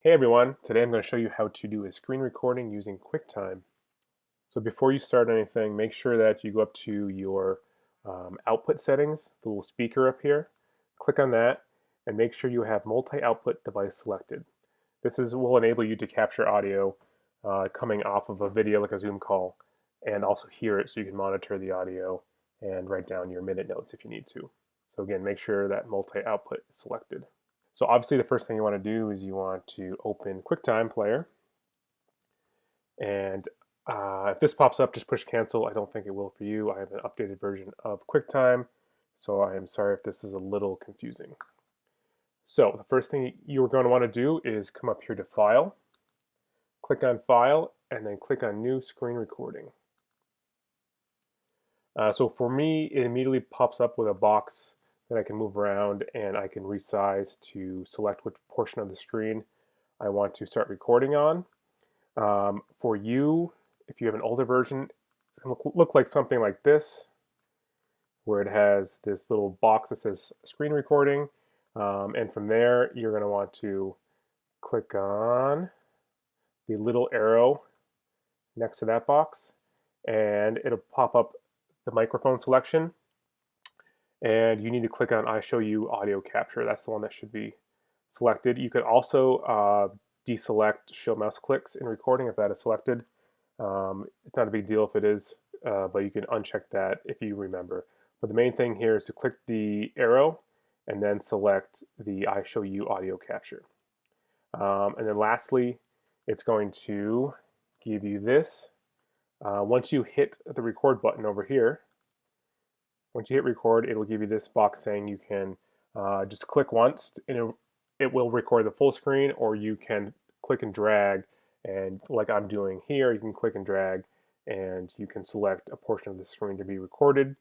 Hey everyone, today I'm going to show you how to do a screen recording using QuickTime. So before you start anything, make sure that you go up to your output settings, the little speaker up here, click on that, and make sure you have multi-output device selected. Will enable you to capture audio coming off of a video like a Zoom call, and also hear it so you can monitor the audio and write down your minute notes if you need to. So again, make sure that multi-output is selected. So obviously the first thing you want to do is you want to open QuickTime Player. And if this pops up, just push cancel. I don't think it will for you. I have an updated version of QuickTime, so I am sorry if this is a little confusing. So the first thing you're going to want to do is come up here to File, click on File, and then click on New Screen Recording. So for me, it immediately pops up with a box that I can move around, and I can resize to select which portion of the screen I want to start recording on. For you, if you have an older version, it's going to look like something like this, where it has this little box that says screen recording. And from there, you're going to want to click on the little arrow next to that box, and it'll pop up the microphone selection. And you need to click on I show you audio capture. That's the one that should be selected. You could also deselect show mouse clicks in recording if that is selected. It's not a big deal if it is, but you can uncheck that if you remember. But the main thing here is to click the arrow and then select the I show you audio capture. And then lastly, it's going to give you this. Once you hit the record button over here, once you hit record, it'll give you this box saying you can just click once and it will record the full screen, or you can click and drag, and like I'm doing here, you can click and drag and you can select a portion of the screen to be recorded.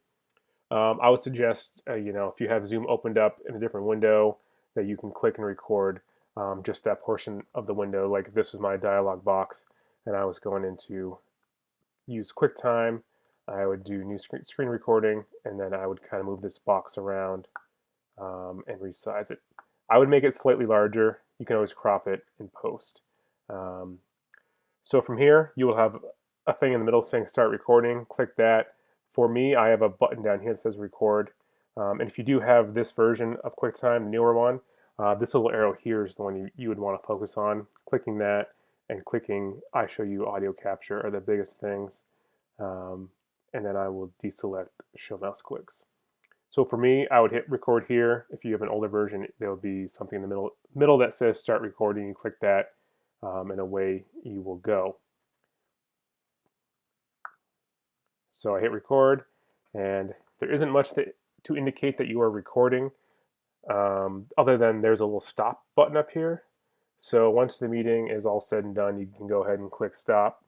I would suggest, if you have Zoom opened up in a different window, that you can click and record just that portion of the window. Like if this was my dialog box and I was going into use QuickTime, I would do new screen recording, and then I would kind of move this box around and resize it. I would make it slightly larger. You can always crop it in post. So from here, you will have a thing in the middle saying start recording. Click that. For me, I have a button down here that says record. And if you do have this version of QuickTime, the newer one, this little arrow here is the one you would want to focus on. Clicking that and clicking I show you audio capture are the biggest things. And then I will deselect show mouse clicks. So for me, I would hit record here. If you have an older version, there will be something in the middle that says start recording. You click that, and away you will go. So I hit record, and there isn't much to indicate that you are recording, other than there's a little stop button up here. So once the meeting is all said and done, you can go ahead and click stop.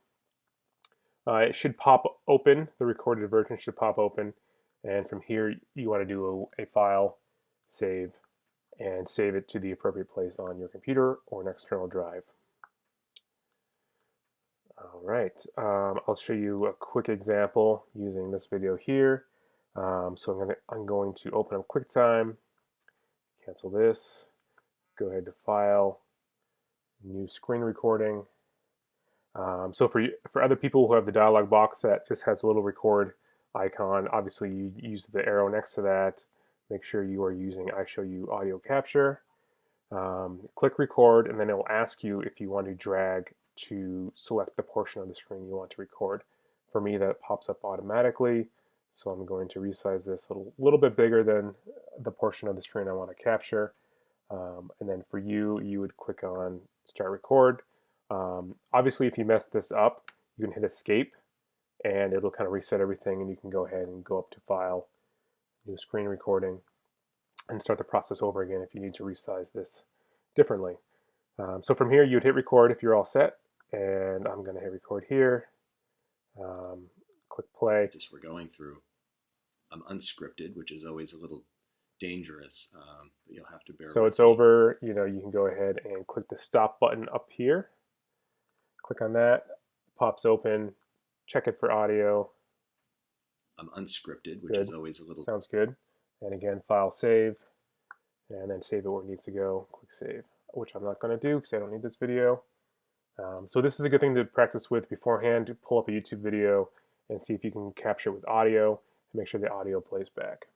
It should pop open, the recorded version should pop open, and from here you want to do a file save and save it to the appropriate place on your computer or an external drive. All right, I'll show you a quick example using this video here. So I'm going to open up QuickTime, cancel this, go ahead to File, New Screen Recording. So for other people who have the dialog box that just has a little record icon, obviously you use the arrow next to that. Make sure you are using I show you audio capture. Click record, and then it will ask you if you want to drag to select the portion of the screen you want to record. For me, that pops up automatically, so I'm going to resize this a little bit bigger than the portion of the screen I want to capture. And then for you, you would click on start record. Obviously, if you mess this up, you can hit escape and it'll kind of reset everything, and you can go ahead and go up to File, New Screen Recording, and start the process over again if you need to resize this differently. So from here, you'd hit record if you're all set, and I'm going to hit record here. Click play. We're going through unscripted, which is always a little dangerous, but you'll have to bear with So it's over. You can go ahead and click the stop button up here. Click on that, pops open, check it for audio. Unscripted, which is always a little... Sounds good. And again, file save, and then save it where it needs to go. Click save. which I'm not going to do because I don't need this video. So this is a good thing to practice with beforehand. Pull up a YouTube video and see if you can capture it with audio and make sure the audio plays back.